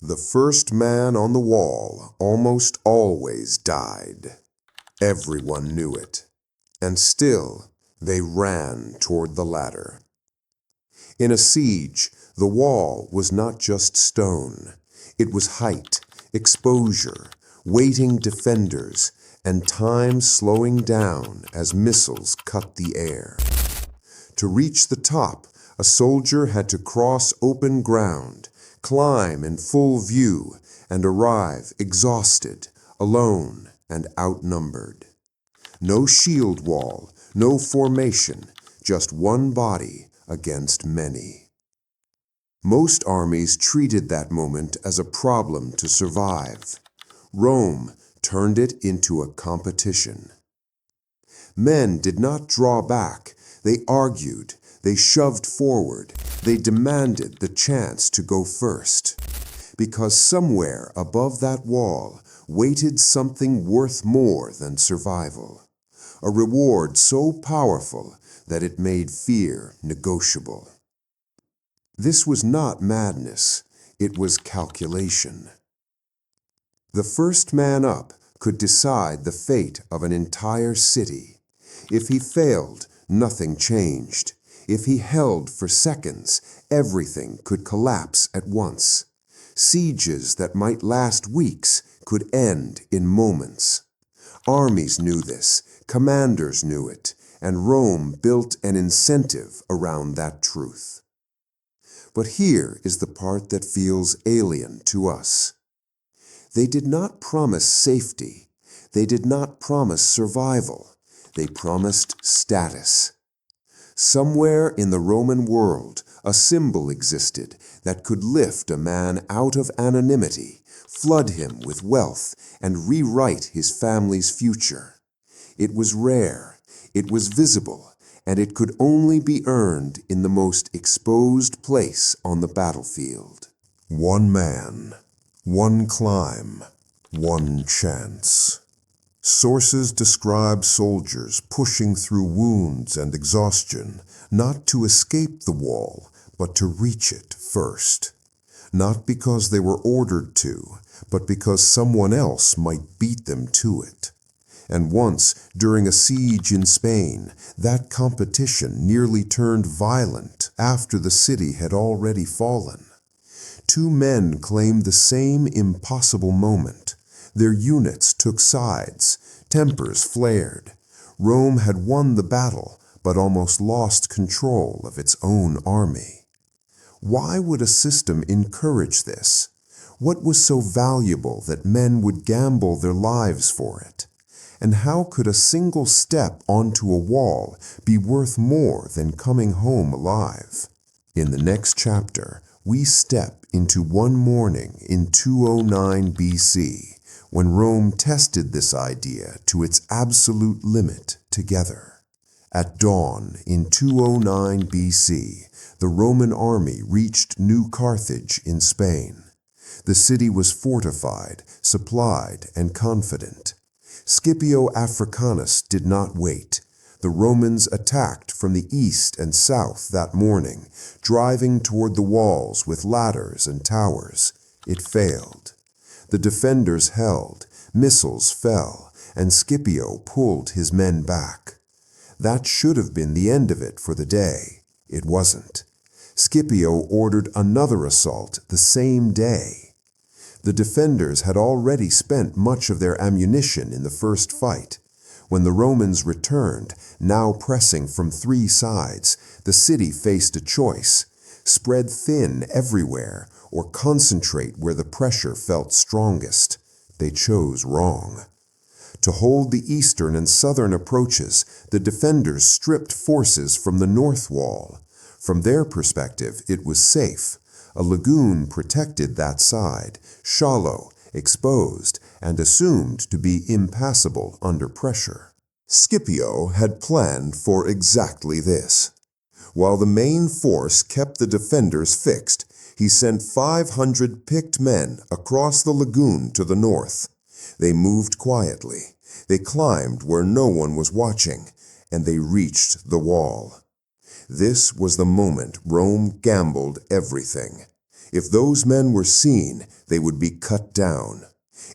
The first man on the wall almost always died. Everyone knew it, and still they ran toward the ladder. In a siege, the wall was not just stone. It was height, exposure, waiting defenders, and time slowing down as missiles cut the air. To reach the top, a soldier had to cross open ground, climb in full view, and arrive exhausted, alone, and outnumbered. No shield wall, no formation, just one body against many. Most armies treated that moment as a problem to survive. Rome turned it into a competition. Men did not draw back. They argued, they shoved forward, they demanded the chance to go first. Because somewhere above that wall waited something worth more than survival. A reward so powerful that it made fear negotiable. This was not madness, it was calculation. The first man up could decide the fate of an entire city. If he failed, nothing changed. If he held for seconds, everything could collapse at once. Sieges that might last weeks could end in moments. Armies knew this, commanders knew it, and Rome built an incentive around that truth. But here is the part that feels alien to us. They did not promise safety. They did not promise survival. They promised status. Somewhere in the Roman world, a symbol existed that could lift a man out of anonymity, flood him with wealth, and rewrite his family's future. It was rare, it was visible, and it could only be earned in the most exposed place on the battlefield. One man, one climb, one chance. Sources describe soldiers pushing through wounds and exhaustion, not to escape the wall, but to reach it first. Not because they were ordered to, but because someone else might beat them to it. And once, during a siege in Spain, that competition nearly turned violent after the city had already fallen. Two men claimed the same impossible moment. Their units took sides, tempers flared. Rome had won the battle, but almost lost control of its own army. Why would a system encourage this? What was so valuable that men would gamble their lives for it? And how could a single step onto a wall be worth more than coming home alive? In the next chapter, we step into one morning in 209 BC, when Rome tested this idea to its absolute limit together. At dawn in 209 BC, the Roman army reached New Carthage in Spain. The city was fortified, supplied, and confident. Scipio Africanus did not wait. The Romans attacked from the east and south that morning, driving toward the walls with ladders and towers. It failed. The defenders held, missiles fell, and Scipio pulled his men back. That should have been the end of it for the day. It wasn't. Scipio ordered another assault the same day. The defenders had already spent much of their ammunition in the first fight. When the Romans returned, now pressing from three sides, the city faced a choice: spread thin everywhere or concentrate where the pressure felt strongest. They chose wrong. To hold the eastern and southern approaches, the defenders stripped forces from the north wall. From their perspective, it was safe. A lagoon protected that side, shallow, exposed, and assumed to be impassable under pressure. Scipio had planned for exactly this. While the main force kept the defenders fixed, he sent 500 picked men across the lagoon to the north. They moved quietly. They climbed where no one was watching, and they reached the wall. This was the moment Rome gambled everything. If those men were seen, they would be cut down.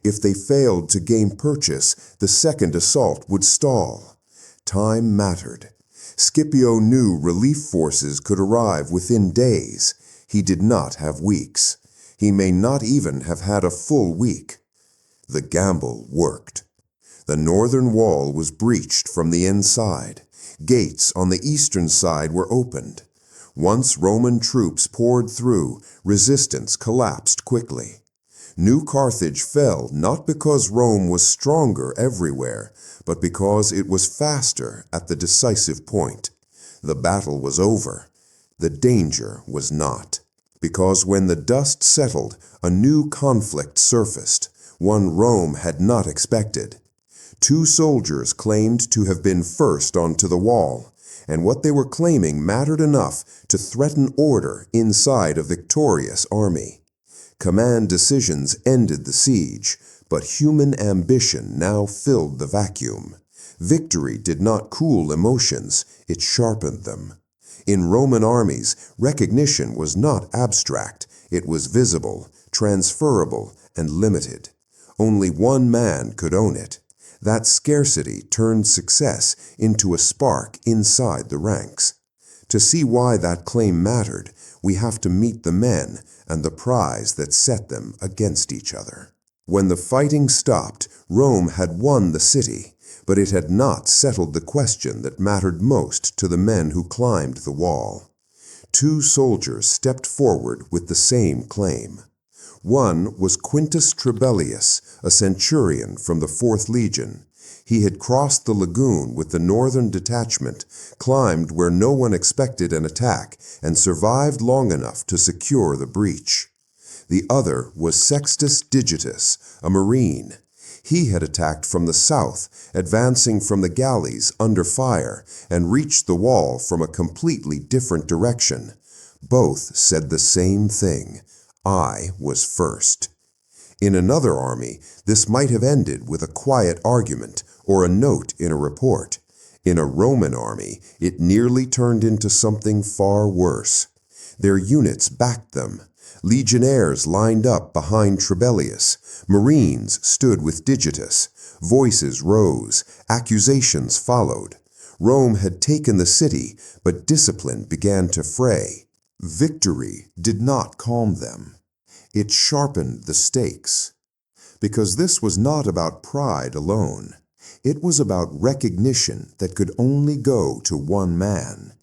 If they failed to gain purchase, the second assault would stall. Time mattered. Scipio knew relief forces could arrive within days. He did not have weeks. He may not even have had a full week. The gamble worked. The northern wall was breached from the inside. Gates on the eastern side were opened. Once Roman troops poured through, resistance collapsed quickly. New Carthage fell not because Rome was stronger everywhere, but because it was faster at the decisive point. The battle was over. The danger was not. Because when the dust settled, a new conflict surfaced, one Rome had not expected. Two soldiers claimed to have been first onto the wall, and what they were claiming mattered enough to threaten order inside a victorious army. Command decisions ended the siege, but human ambition now filled the vacuum. Victory did not cool emotions, it sharpened them. In Roman armies, recognition was not abstract, it was visible, transferable, and limited. Only one man could own it. That scarcity turned success into a spark inside the ranks. To see why that claim mattered, we have to meet the men and the prize that set them against each other. When the fighting stopped, Rome had won the city, but it had not settled the question that mattered most to the men who climbed the wall. Two soldiers stepped forward with the same claim. One was Quintus Trebellius, a centurion from the 4th Legion. He had crossed the lagoon with the northern detachment, climbed where no one expected an attack, and survived long enough to secure the breach. The other was Sextus Digitus, a marine. He had attacked from the south, advancing from the galleys under fire, and reached the wall from a completely different direction. Both said the same thing: I was first. In another army, this might have ended with a quiet argument or a note in a report. In a Roman army, it nearly turned into something far worse. Their units backed them. Legionnaires lined up behind Trebellius. Marines stood with Digitus. Voices rose. Accusations followed. Rome had taken the city, but discipline began to fray. Victory did not calm them. It sharpened the stakes. Because this was not about pride alone. It was about recognition that could only go to one man.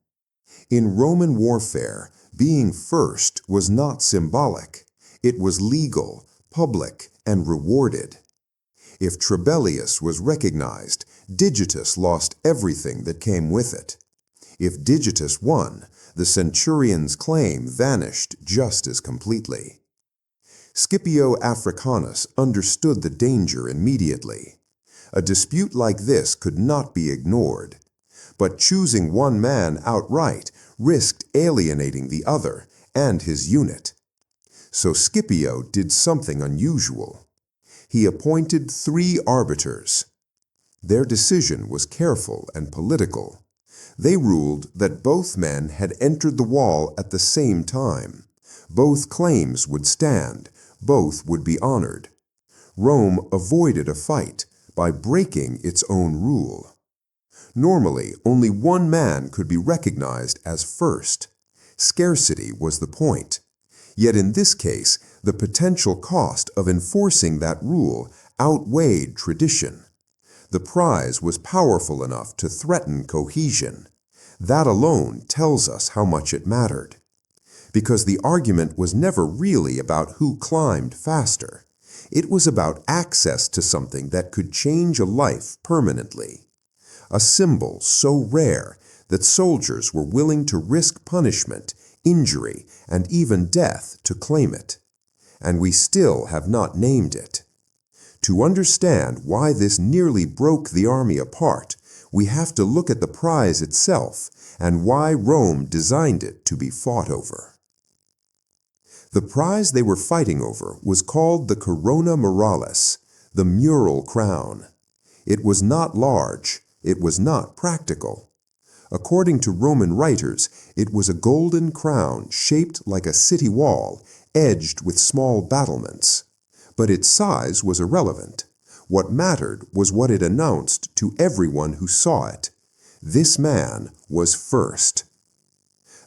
In Roman warfare, being first was not symbolic. It was legal, public, and rewarded. If Trebellius was recognized, Digitus lost everything that came with it. If Digitus won, the centurion's claim vanished just as completely. Scipio Africanus understood the danger immediately. A dispute like this could not be ignored. But choosing one man outright risked alienating the other and his unit. So Scipio did something unusual. He appointed 3 arbiters. Their decision was careful and political. They ruled that both men had entered the wall at the same time. Both claims would stand. Both would be honored. Rome avoided a fight by breaking its own rule. Normally, only one man could be recognized as first. Scarcity was the point. Yet in this case, the potential cost of enforcing that rule outweighed tradition. The prize was powerful enough to threaten cohesion. That alone tells us how much it mattered. Because the argument was never really about who climbed faster. It was about access to something that could change a life permanently. A symbol so rare that soldiers were willing to risk punishment, injury, and even death to claim it. And we still have not named it. To understand why this nearly broke the army apart, we have to look at the prize itself and why Rome designed it to be fought over. The prize they were fighting over was called the Corona Muralis, the mural crown. It was not large. It was not practical. According to Roman writers, it was a golden crown shaped like a city wall, edged with small battlements. But its size was irrelevant. What mattered was what it announced to everyone who saw it. This man was first.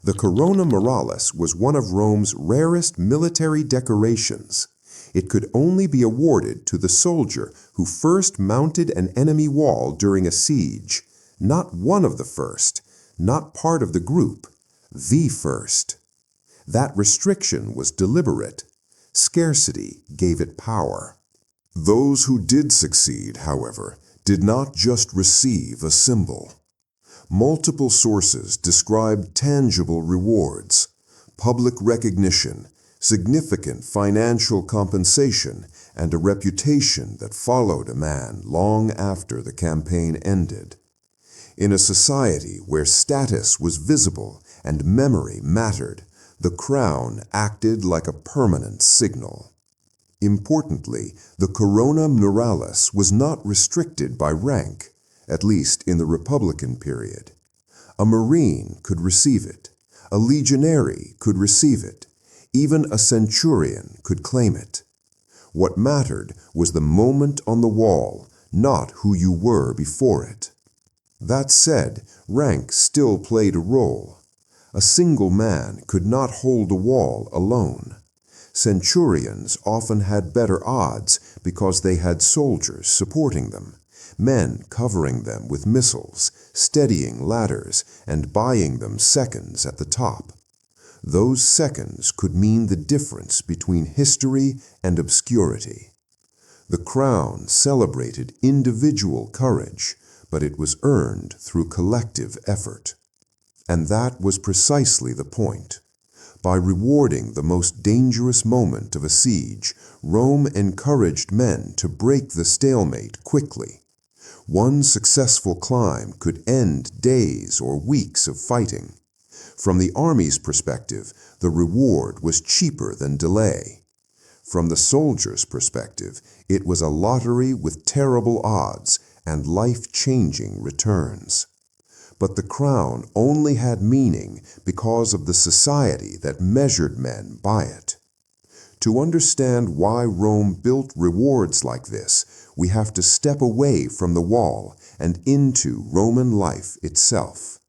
The corona muralis was one of Rome's rarest military decorations. It could only be awarded to the soldier who first mounted an enemy wall during a siege. Not one of the first, not part of the group, the first. That restriction was deliberate. Scarcity gave it power. Those who did succeed, however, did not just receive a symbol. Multiple sources describe tangible rewards, public recognition, significant financial compensation, and a reputation that followed a man long after the campaign ended. In a society where status was visible and memory mattered, the crown acted like a permanent signal. Importantly, the corona muralis was not restricted by rank, at least in the Republican period. A Marine could receive it, a legionary could receive it, even a centurion could claim it. What mattered was the moment on the wall, not who you were before it. That said, rank still played a role. A single man could not hold a wall alone. Centurions often had better odds because they had soldiers supporting them, men covering them with missiles, steadying ladders, and buying them seconds at the top. Those seconds could mean the difference between history and obscurity. The crown celebrated individual courage, but it was earned through collective effort. And that was precisely the point. By rewarding the most dangerous moment of a siege, Rome encouraged men to break the stalemate quickly. One successful climb could end days or weeks of fighting. From the army's perspective, the reward was cheaper than delay. From the soldier's perspective, it was a lottery with terrible odds and life-changing returns. But the crown only had meaning because of the society that measured men by it. To understand why Rome built rewards like this, we have to step away from the wall and into Roman life itself.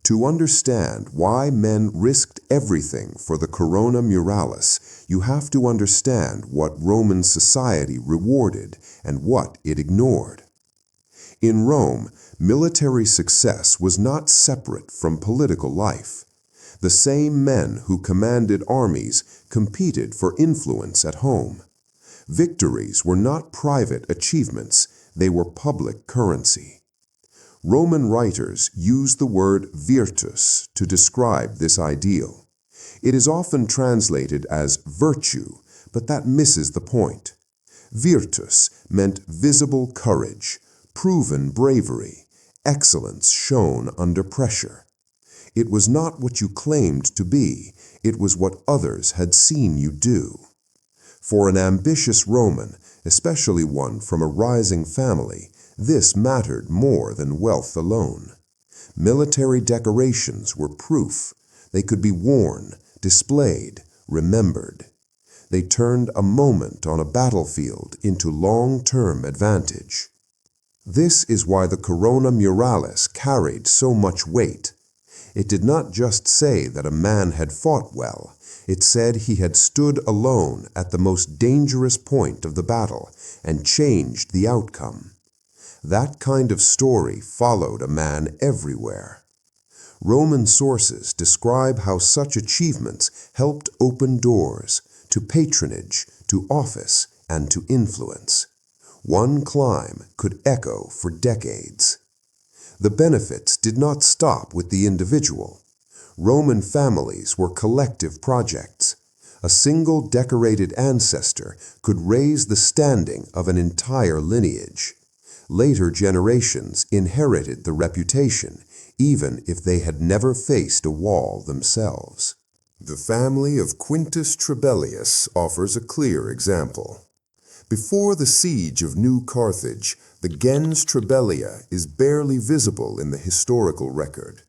To understand why men risked everything for the corona muralis, you have to understand what Roman society rewarded and what it ignored. In Rome, military success was not separate from political life. The same men who commanded armies competed for influence at home. Victories were not private achievements, they were public currency. Roman writers use the word virtus to describe this ideal. It is often translated as virtue, but that misses the point. Virtus meant visible courage, proven bravery, excellence shown under pressure. It was not what you claimed to be, it was what others had seen you do. For an ambitious Roman, especially one from a rising family, this mattered more than wealth alone. Military decorations were proof. They could be worn, displayed, remembered. They turned a moment on a battlefield into long-term advantage. This is why the corona muralis carried so much weight. It did not just say that a man had fought well. It said he had stood alone at the most dangerous point of the battle and changed the outcome. That kind of story followed a man everywhere. Roman sources describe how such achievements helped open doors to patronage, to office, and to influence. One climb could echo for decades. The benefits did not stop with the individual. Roman families were collective projects. A single decorated ancestor could raise the standing of an entire lineage. Later generations inherited the reputation, even if they had never faced a wall themselves. The family of Quintus Trebellius offers a clear example. Before the siege of New Carthage, the gens Trebellia is barely visible in the historical record.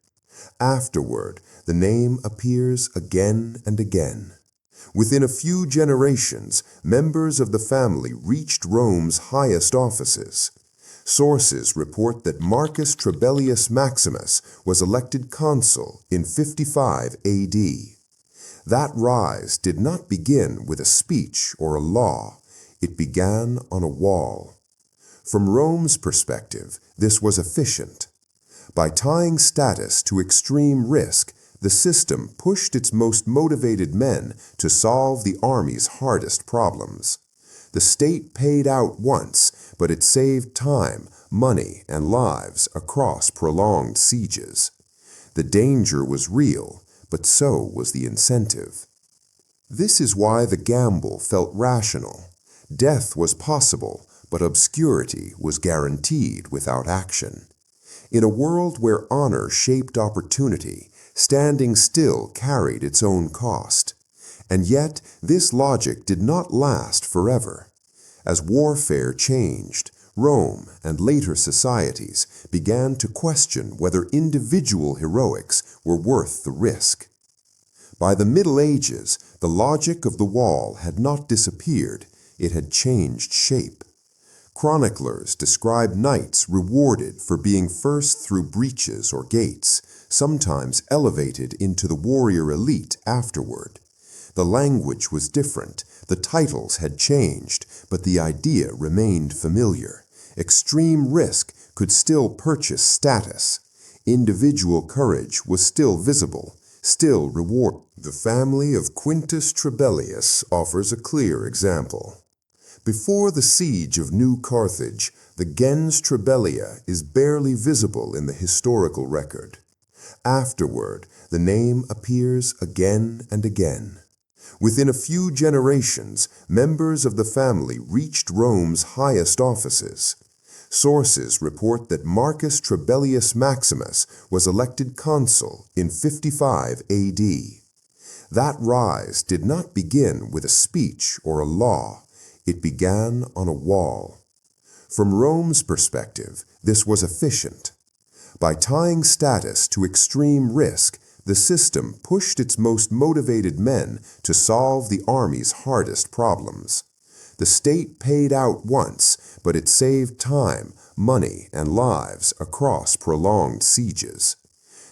Afterward, the name appears again and again. Within a few generations, members of the family reached Rome's highest offices. Sources report that Marcus Trebellius Maximus was elected consul in 55 AD. That rise did not begin with a speech or a law. It began on a wall. From Rome's perspective, this was efficient. By tying status to extreme risk, the system pushed its most motivated men to solve the army's hardest problems. The state paid out once, but it saved time, money, and lives across prolonged sieges. The danger was real, but so was the incentive. This is why the gamble felt rational. Death was possible, but obscurity was guaranteed without action. In a world where honor shaped opportunity, standing still carried its own cost. And yet, this logic did not last forever. As warfare changed, Rome and later societies began to question whether individual heroics were worth the risk. By the Middle Ages, the logic of the wall had not disappeared, it had changed shape. Chroniclers describe knights rewarded for being first through breaches or gates, sometimes elevated into the warrior elite afterward. The language was different, the titles had changed, but the idea remained familiar. Extreme risk could still purchase status. Individual courage was still visible, still rewarded. The family of Quintus Trebellius offers a clear example. Before the siege of New Carthage, the gens Trebellia is barely visible in the historical record. Afterward, the name appears again and again. Within a few generations, members of the family reached Rome's highest offices. Sources report that Marcus Trebellius Maximus was elected consul in 55 AD. That rise did not begin with a speech or a law. It began on a wall. From Rome's perspective, this was efficient. By tying status to extreme risk, the system pushed its most motivated men to solve the army's hardest problems. The state paid out once, but it saved time, money, and lives across prolonged sieges.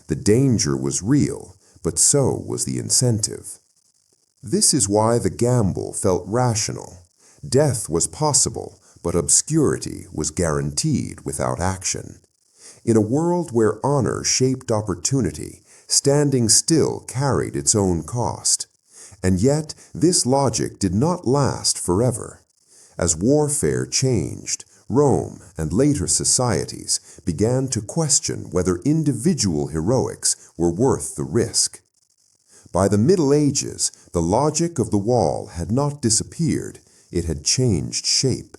The danger was real, but so was the incentive. This is why the gamble felt rational. Death was possible, but obscurity was guaranteed without action. In a world where honor shaped opportunity, standing still carried its own cost. And yet, this logic did not last forever. As warfare changed, Rome and later societies began to question whether individual heroics were worth the risk. By the Middle Ages, the logic of the wall had not disappeared, it had changed shape.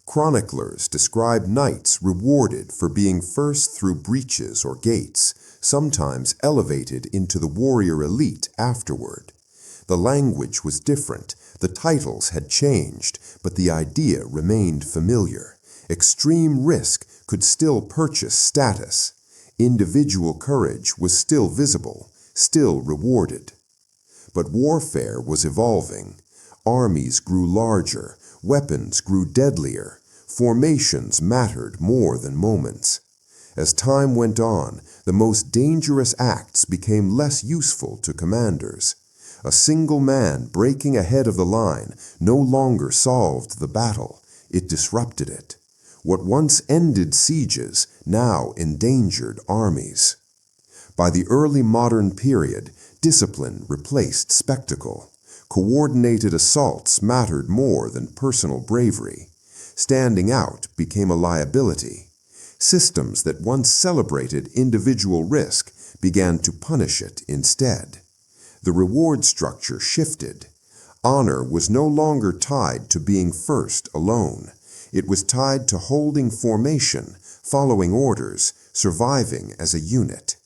Chroniclers describe knights rewarded for being first through breaches or gates, sometimes elevated into the warrior elite afterward. The language was different, the titles had changed, but the idea remained familiar. Extreme risk could still purchase status. Individual courage was still visible, still rewarded. But warfare was evolving. Armies grew larger, weapons grew deadlier, formations mattered more than moments. As time went on, the most dangerous acts became less useful to commanders. A single man breaking ahead of the line no longer solved the battle, it disrupted it. What once ended sieges now endangered armies. By the early modern period, discipline replaced spectacle. Coordinated assaults mattered more than personal bravery. Standing out became a liability. Systems that once celebrated individual risk began to punish it instead. The reward structure shifted. Honor was no longer tied to being first alone. It was tied to holding formation, following orders, surviving as a unit.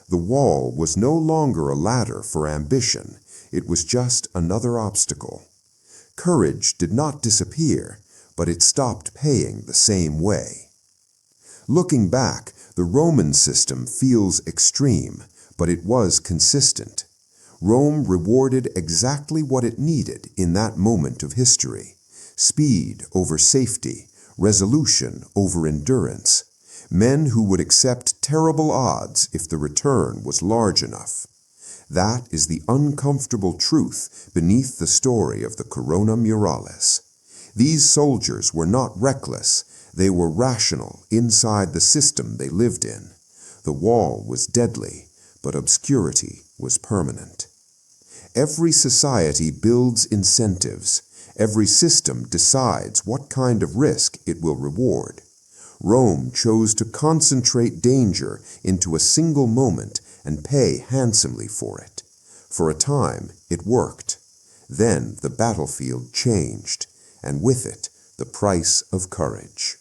The wall was no longer a ladder for ambition. It was just another obstacle. Courage did not disappear, but it stopped paying the same way. Looking back, the Roman system feels extreme, but it was consistent. Rome rewarded exactly what it needed in that moment of history: speed over safety, resolution over endurance, men who would accept terrible odds if the return was large enough. That is the uncomfortable truth beneath the story of the Corona Murales. These soldiers were not reckless, they were rational inside the system they lived in. The wall was deadly, but obscurity was permanent. Every society builds incentives. Every system decides what kind of risk it will reward. Rome chose to concentrate danger into a single moment and pay handsomely for it. For a time, it worked. Then the battlefield changed, and with it, the price of courage.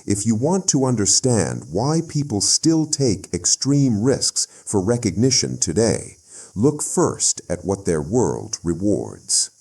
If you want to understand why people still take extreme risks for recognition today, look first at what their world rewards.